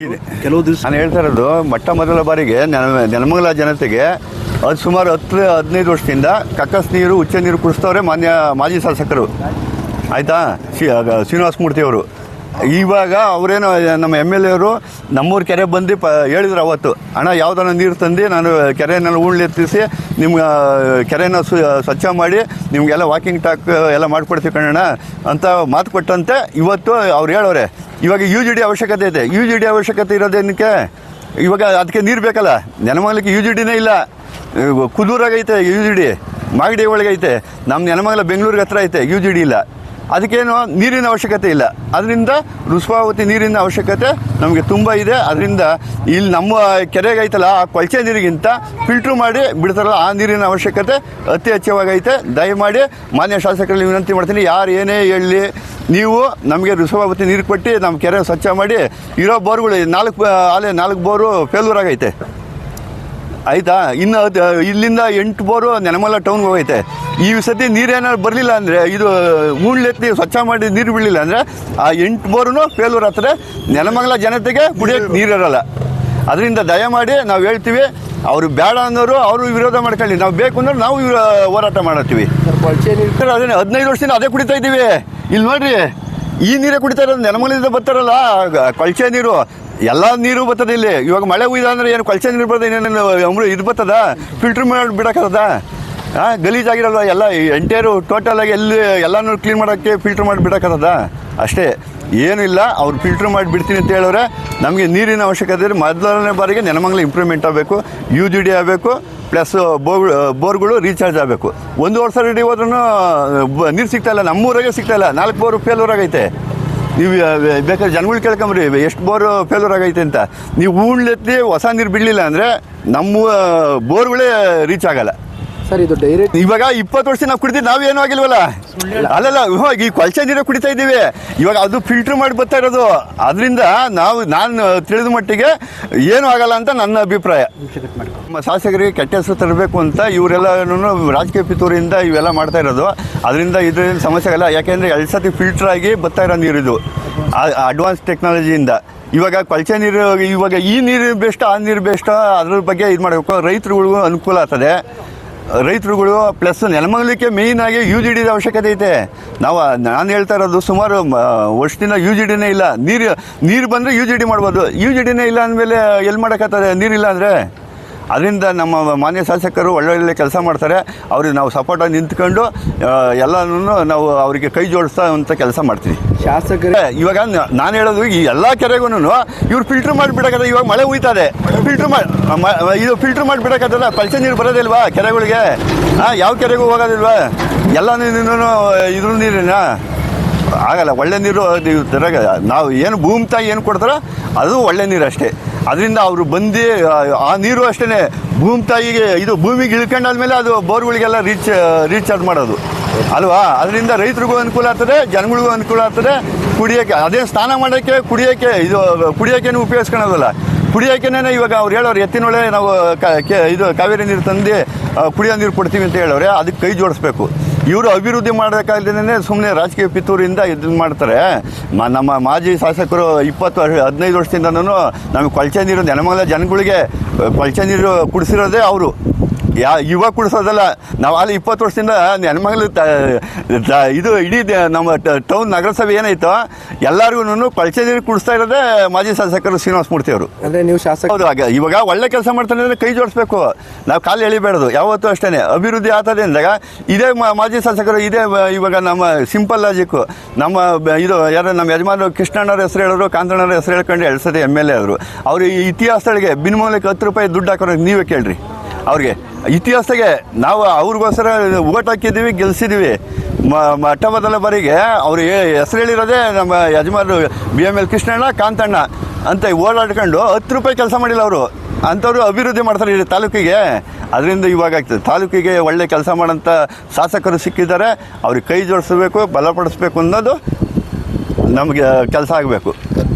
ಕೆಲವು ದಿವಸ ನಾನು ಹೇಳ್ತಾ ಇರೋದು ಮೊಟ್ಟ ಮೊದಲ ಬಾರಿಗೆ ನೆಲಮಂಗಲ ಜನತೆಗೆ ಅದು ಸುಮಾರು 10-15 ವರ್ಷದಿಂದ ಕಕ್ಕಸ್ ನೀರು ಉಚ್ಚ ನೀರು ಕುಡಿಸ್ತವ್ರೆ ಮಾಜಿ ಶಾಸಕರು. ಆಯಿತಾ, ಶ್ರೀನಿವಾಸ ಮೂರ್ತಿ ಅವರು. ಇವಾಗ ಅವರೇನು ನಮ್ಮ MLA ಅವರು ನಮ್ಮೂರು ಕೆರೆ ಬಂದು ಹೇಳಿದ್ರು ಅವತ್ತು, ಅಣ್ಣ ಯಾವುದನ್ನ ನೀರು ತಂದು ನಾನು ಕೆರೆಯನ್ನು ಉಳ್ಳೆತ್ತಿಸಿ ನಿಮ್ಮ ಕೆರೆನ ಸ್ವಚ್ಛ ಮಾಡಿ ನಿಮಗೆಲ್ಲ ವಾಕಿಂಗ್ ಟಾಕ್ ಎಲ್ಲ ಮಾಡಿಕೊಡ್ತೀವಿ ಕಣ್ಣಣ್ಣ ಅಂತ ಮಾತು ಕೊಟ್ಟಂತೆ ಇವತ್ತು ಅವ್ರು ಹೇಳೋರೆ. ಇವಾಗ UGD ಅವಶ್ಯಕತೆ ಐತೆ. UGD ಅವಶ್ಯಕತೆ ಇರೋದೇನಕ್ಕೆ? ಇವಾಗ ಅದಕ್ಕೆ ನೀರು ಬೇಕಲ್ಲ. ನೆಲಮಂಗಲಕ್ಕೆ UGDನೇ ಇಲ್ಲ. ಕುದೂರಾಗೈತೆ UGD, ಮಾಗಡಿ ಒಳಗೈತೆ. ನಮ್ಮ ನೆಲಮಂಗಲ ಬೆಂಗಳೂರಿಗೆ ಹತ್ರ ಐತೆ, UGD ಇಲ್ಲ. ಅದಕ್ಕೇನು ನೀರಿನ ಅವಶ್ಯಕತೆ ಇಲ್ಲ. ಅದರಿಂದ ಋಸ್ವಾವತಿ ನೀರಿನ ಅವಶ್ಯಕತೆ ನಮಗೆ ತುಂಬ ಇದೆ. ಅದರಿಂದ ಇಲ್ಲಿ ನಮ್ಮ ಕೆರೆಗೆ ಐತಲ್ಲ, ಆ ಕೊಳಚೆ ನೀರಿಗಿಂತ ಫಿಲ್ಟ್ರು ಮಾಡಿ ಬಿಡ್ತಾರಲ್ಲ ಆ ನೀರಿನ ಅವಶ್ಯಕತೆ ಅತಿ ಹೆಚ್ಚವಾಗೈತೆ. ದಯಮಾಡಿ ಮಾನ್ಯ ಶಾಸಕರಲ್ಲಿ ವಿನಂತಿ ಮಾಡ್ತೀನಿ, ಯಾರು ಏನೇ ಹೇಳಲಿ, ನೀವು ನಮಗೆ ಋಸ್ವಾವತಿ ನೀರು ಕೊಟ್ಟು ನಮ್ಮ ಕೆರೆ ಸ್ವಚ್ಛ ಮಾಡಿ. ಇರೋ ಬೋರ್ಗಳು 4 ಬೋರು ಫೇಲ್ಯೂರ್ ಆಗೈತೆ. ಆಯಿತಾ, ಇನ್ನು ಇಲ್ಲಿಂದ 8 ಬೋರು ನೆಲಮಂಗಲ ಟೌನ್ಗೆ ಹೋಗೈತೆ. ಈ ಸತಿ ನೀರೇನಾದ್ರು ಬರಲಿಲ್ಲ ಅಂದರೆ, ಇದು ಮೂಡ್ಲೆತ್ತಿ ಸ್ವಚ್ಛ ಮಾಡಿ ನೀರು ಬೀಳಲಿಲ್ಲ ಅಂದರೆ ಆ 8 ಬೋರೂ ಫೇಲ್ಯೂರ್ ಆಗ್ತದೆ. ನೆಲಮಂಗಲ ಜನತೆಗೆ ಕುಡಿಯೋಕ್ಕೆ ನೀರಿರಲ್ಲ. ಅದರಿಂದ ದಯಮಾಡಿ ನಾವು ಹೇಳ್ತೀವಿ, ಅವರು ಬೇಡ ಅನ್ನೋರು ಅವರು ವಿರೋಧ ಮಾಡ್ಕೊಳ್ಳಿ, ನಾವು ಬೇಕು ಅಂದ್ರೆ ನಾವು ಹೋರಾಟ ಮಾಡತ್ತೀವಿ. ಅದನ್ನೇ 15 ವರ್ಷದಿಂದ ಅದೇ ಕುಡಿತಾ ಇದ್ದೀವಿ. ಇಲ್ಲಿ ನೋಡ್ರಿ, ಈ ನೀರೇ ಕುಡಿತಾ ಇರೋದು. ನೆಲಮಂಗಲದಿಂದ ಬರ್ತಾರಲ್ಲ ಕೊಳಚೆ ನೀರು, ಎಲ್ಲ ನೀರು ಬರ್ತದೆ ಇಲ್ಲಿ. ಇವಾಗ ಮಳೆ ಹುಯ್ದ ಅಂದರೆ ಏನು ಕೊಳಚೆ ನೀರು ಬರ್ತದೆ, ಇನ್ನೇನು ಇದು ಬರ್ತದ? ಫಿಲ್ಟ್ರ್ ಮಾಡಿ ಬಿಡೋಕ್ಕದ? ಗಲೀಜಾಗಿರೋಲ್ಲ ಎಲ್ಲ ಎಂಟೇರು ಟೋಟಲಾಗಿ ಎಲ್ಲನೂ ಕ್ಲೀನ್ ಮಾಡೋಕ್ಕೆ ಫಿಲ್ಟ್ರ್ ಮಾಡಿ ಬಿಡೋಕ್ಕದ? ಅಷ್ಟೇ, ಏನೂ ಇಲ್ಲ. ಅವ್ರು ಫಿಲ್ಟ್ರ್ ಮಾಡಿ ಬಿಡ್ತೀನಿ ಅಂತ ಹೇಳೋರೆ. ನಮಗೆ ನೀರಿನ ಅವಶ್ಯಕತೆ ಇದೆ. ಮೊದಲನೇ ಬಾರಿಗೆ ನೆಲಮಂಗಲ ಇಂಪ್ರೂವ್ಮೆಂಟ್ ಆಗಬೇಕು, UGD ಆಗಬೇಕು, ಪ್ಲಸ್ ಬೋರ್ಗಳು ರೀಚಾರ್ಜ್ ಆಗಬೇಕು. 1 ವರ್ಷ ರೆಡಿ ಹೋದ್ರೂ ನೀರು ಸಿಗ್ತಾಯಿಲ್ಲ. ನಮ್ಮೂರಾಗೆ ಸಿಗ್ತಾಯಿಲ್ಲ. 4 ಬೋರು ಫೇಲ್ಯೂರ್ ಆಗೈತೆ. ನೀವು ಬೇಕಾದ್ರೆ ಜನಗಳು ಕೇಳ್ಕೊಂಬ್ರಿ ಎಷ್ಟು ಬೋರು ಫೇಲ್ಯೂರ್ ಆಗೈತೆ ಅಂತ. ನೀವು ಉಳ್ಳೆತ್ತಿ ಹೊಸ ನೀರು ಬಿಡಲಿಲ್ಲ ಅಂದರೆ ನಮ್ಮ ಬೋರ್ಗಳೇ ರೀಚ್ ಆಗಲ್ಲ ಸರ್. ಇದು ಡೈರೆಕ್ಟ್ ಇವಾಗ 20 ವರ್ಷ ನಾವು ಕುಡಿತೀವಿ, ನಾವೇನೂ ಆಗಿಲ್ವಲ್ಲ. ಅಲ್ಲಲ್ಲ, ಈ ಕೊಳಚೆ ನೀರು ಕುಡಿತಾ ಇದ್ದೀವಿ. ಇವಾಗ ಅದು ಫಿಲ್ಟ್ರ್ ಮಾಡಿ ಬರ್ತಾ ಇರೋದು. ಅದರಿಂದ ನಾನು ತಿಳಿದ ಮಟ್ಟಿಗೆ ಏನೂ ಆಗಲ್ಲ ಅಂತ ನನ್ನ ಅಭಿಪ್ರಾಯ. ನಮ್ಮ ಶಾಸಕರಿಗೆ ಕೆಟ್ಟ ಹೆಸರು ತರಬೇಕು ಅಂತ ಇವರೆಲ್ಲನೂ ರಾಜಕೀಯ ಪಿತೂರಿಯಿಂದ ಇವೆಲ್ಲ ಮಾಡ್ತಾ ಇರೋದು. ಅದರಿಂದ ಇದರಿಂದ ಸಮಸ್ಯೆ ಆಗಲ್ಲ. ಯಾಕೆಂದರೆ 2 ಸತಿ ಫಿಲ್ಟ್ರ್ ಆಗಿ ಬರ್ತಾ ಇರೋ ನೀರು ಇದು ಅಡ್ವಾನ್ಸ್ ಟೆಕ್ನಾಲಜಿಯಿಂದ. ಇವಾಗ ಕೊಳಚೆ ನೀರು, ಇವಾಗ ಈ ನೀರು ಬೆಸ್ಟ್, ಆ ನೀರು ಬೆಸ್ಟ್, ಅದ್ರ ಬಗ್ಗೆ ಇದು ಮಾಡಬೇಕು. ರೈತರುಗಳಿಗೂ ಅನುಕೂಲ ಆಗ್ತದೆ. ರೈತರುಗಳು ಪ್ಲಸ್ ನೆಲಮಂಗಲಕ್ಕೆ ಮೇಯ್ನಾಗಿ UGD ಅವಶ್ಯಕತೆ ಐತೆ. ನಾನು ಹೇಳ್ತಾ ಇರೋದು ಸುಮಾರು ವರ್ಷದಿಂದ UGDನೇ ಇಲ್ಲ. ನೀರು ಬಂದರೆ UGD ಮಾಡ್ಬೋದು. UGDನೇ ಇಲ್ಲ ಅಂದಮೇಲೆ ಎಲ್ಲಿ ಮಾಡೋಕ್ಕಾಗ್ತದೆ ನೀರಿಲ್ಲ ಅಂದರೆ? ಅದರಿಂದ ನಮ್ಮ ಮಾನ್ಯ ಶಾಸಕರು ಒಳ್ಳೊಳ್ಳೆ ಕೆಲಸ ಮಾಡ್ತಾರೆ. ಅವ್ರಿಗೆ ನಾವು ಸಪೋರ್ಟಾಗಿ ನಿಂತ್ಕೊಂಡು ಎಲ್ಲನೂ ನಾವು ಅವರಿಗೆ ಕೈ ಜೋಡಿಸೋಂಥ ಕೆಲಸ ಮಾಡ್ತೀವಿ. ಶಾಸಕರೇ ಇವಾಗ ನಾನು ಹೇಳೋದು, ಈ ಎಲ್ಲ ಕೆರೆಗೂ ಇವ್ರು ಫಿಲ್ಟ್ರ್ ಮಾಡಿಬಿಡೋಕ್ಕದ. ಇವಾಗ ಮಳೆ ಹುಯ್ತದೆ, ಇದು ಫಿಲ್ಟ್ರ್ ಮಾಡಿಬಿಡೋಕ್ಕದಲ್ಲ. ಕೊಳಚೆ ನೀರು ಬರೋದಿಲ್ವಾ ಕೆರೆಗಳಿಗೆ? ಯಾವ ಕೆರೆಗೂ ಹೋಗೋದಿಲ್ವಾ? ಎಲ್ಲ ನೀರು ಇದ್ರ ನೀರಿನ ಆಗಲ್ಲ. ಒಳ್ಳೆ ನೀರು ನಾವು ಏನು ಭೂಮಿ ತಾಯಿ ಏನು ಕೊಡ್ತಾರೋ ಅದು ಒಳ್ಳೆ ನೀರು ಅಷ್ಟೇ. ಅದರಿಂದ ಅವರು ಬಂದು ಆ ನೀರು ಅಷ್ಟೇ ಭೂಮಿ ತಾಯಿಗೆ, ಇದು ಭೂಮಿಗೆ ಇಳ್ಕೊಂಡಾದ್ಮೇಲೆ ಅದು ಬೋರ್ಗಳಿಗೆಲ್ಲ ರೀಚಾರ್ಜ್ ಮಾಡೋದು ಅಲ್ವಾ? ಅದರಿಂದ ರೈತರಿಗೂ ಅನುಕೂಲ ಆಗ್ತದೆ, ಜನಗಳಿಗೂ ಅನುಕೂಲ ಆಗ್ತದೆ. ಕುಡಿಯೋಕ್ಕೆ ಅದೇ ಸ್ನಾನ ಮಾಡೋಕ್ಕೆ, ಕುಡಿಯೋಕ್ಕೇನು ಉಪಯೋಗಿಸ್ಕೊಳೋದಲ್ಲ. ಕುಡಿಯೋಕ್ಕೇನೆ ಇವಾಗ ಅವ್ರು ಹೇಳೋರು ಎತ್ತಿನೊಳೆ ನಾವು ಇದು ಕಾವೇರಿ ನೀರು ತಂದು ಕುಡಿಯೋ ನೀರು ಕೊಡ್ತೀವಿ ಅಂತ ಹೇಳೋರೆ. ಅದಕ್ಕೆ ಕೈ ಜೋಡಿಸ್ಬೇಕು. ಇವರು ಅಭಿವೃದ್ಧಿ ಮಾಡೋಕ್ಕಾಗ್ದೇ ಸುಮ್ಮನೆ ರಾಜಕೀಯ ಪಿತೂರಿಂದ ಇದನ್ನು ಮಾಡ್ತಾರೆ. ನಮ್ಮ ಮಾಜಿ ಶಾಸಕರು 15 ವರ್ಷದಿಂದನೂ ನಮಗೆ ಕೊಳಚೆ ನೀರು, ನೆಲಮಂಗಲ ಜನಗಳಿಗೆ ಕೊಳಚೆ ನೀರು ಕುಡಿಸಿರೋದೇ ಅವರು. ಇವಾಗ ಕುಡಿಸೋದಲ್ಲ. ನಾವು ಅಲ್ಲಿ 20 ವರ್ಷದಿಂದ ನೆಲಮಂಗಲ ಇದು ಇಡೀ ನಮ್ಮ ಟೌನ್ ನಗರಸಭೆ ಏನಾಯ್ತೋ ಎಲ್ಲರಿಗೂ ಕೊಳಚೆ ನೀರು ಕುಡಿಸ್ತಾ ಇರೋದೇ ಮಾಜಿ ಶಾಸಕರು ಶ್ರೀನಿವಾಸ ಮೂರ್ತಿ ಅವರು. ಅಂದರೆ ನೀವು ಶಾಸಕ ಹೌದು. ಇವಾಗ ಒಳ್ಳೆ ಕೆಲಸ ಮಾಡ್ತಾನೆ ಅಂದರೆ ಕೈ ಜೋಡಿಸ್ಬೇಕು. ನಾವು ಕಾಲು ಎಳಿಬೇಡದು ಯಾವತ್ತೂ ಅಷ್ಟೇ. ಅಭಿವೃದ್ಧಿ ಆಗ್ತದೆ ಅಂದಾಗ ಇದೇ ಮಾಜಿ ಶಾಸಕರು, ಇದೇ ಇವಾಗ ನಮ್ಮ ಸಿಂಪಲ್ ಲಾಜಿಕ್ಕು. ನಮ್ಮ ನಮ್ಮ ಯಜಮಾನರು ಕೃಷ್ಣಣ್ಣವ್ರ ಹೆಸರು ಹೇಳೋರು, ಕಾಂತಣ್ಣವ್ರ ಹೆಸರು ಹೇಳ್ಕೊಂಡು 2 ಸತಿ MLA ಆದರು. ಅವರು ಈ ಇತಿಹಾಸಗಳಿಗೆ ಬಿನ್ಮೂಲಕ್ಕೆ 10 ರೂಪಾಯಿ ದುಡ್ಡು ಹಾಕೋರು ನೀವೇ ಕೇಳ್ರಿ ಅವ್ರಿಗೆ. ಇತಿಹಾಸದಾಗೆ ನಾವು ಅವ್ರಿಗೋಸ್ಕರ ಓಟ್ ಹಾಕಿದ್ದೀವಿ, ಗೆಲ್ಸಿದ್ದೀವಿ. ಮೊಟ್ಟ ಮೊದಲ ಬಾರಿಗೆ ಅವರು ಹೆಸರು ಹೇಳಿರೋದೇ ನಮ್ಮ ಯಜಮಾನರು BML ಕೃಷ್ಣಣ್ಣ, ಕಾಂತಣ್ಣ ಅಂತ ಓಡಾಡ್ಕೊಂಡು 10 ರೂಪಾಯಿ ಕೆಲಸ ಮಾಡಿಲ್ಲ ಅವರು. ಅಂಥವ್ರು ಅಭಿವೃದ್ಧಿ ಮಾಡ್ತಾರೆ ಈ ತಾಲೂಕಿಗೆ. ಅದರಿಂದ ಇವಾಗ ಆಗ್ತದೆ. ತಾಲೂಕಿಗೆ ಒಳ್ಳೆ ಕೆಲಸ ಮಾಡೋಂಥ ಶಾಸಕರು ಸಿಕ್ಕಿದ್ದಾರೆ. ಅವ್ರಿಗೆ ಕೈ ಜೋಡಿಸ್ಬೇಕು, ಬಲಪಡಿಸ್ಬೇಕು ಅನ್ನೋದು ನಮಗೆ ಕೆಲಸ ಆಗಬೇಕು.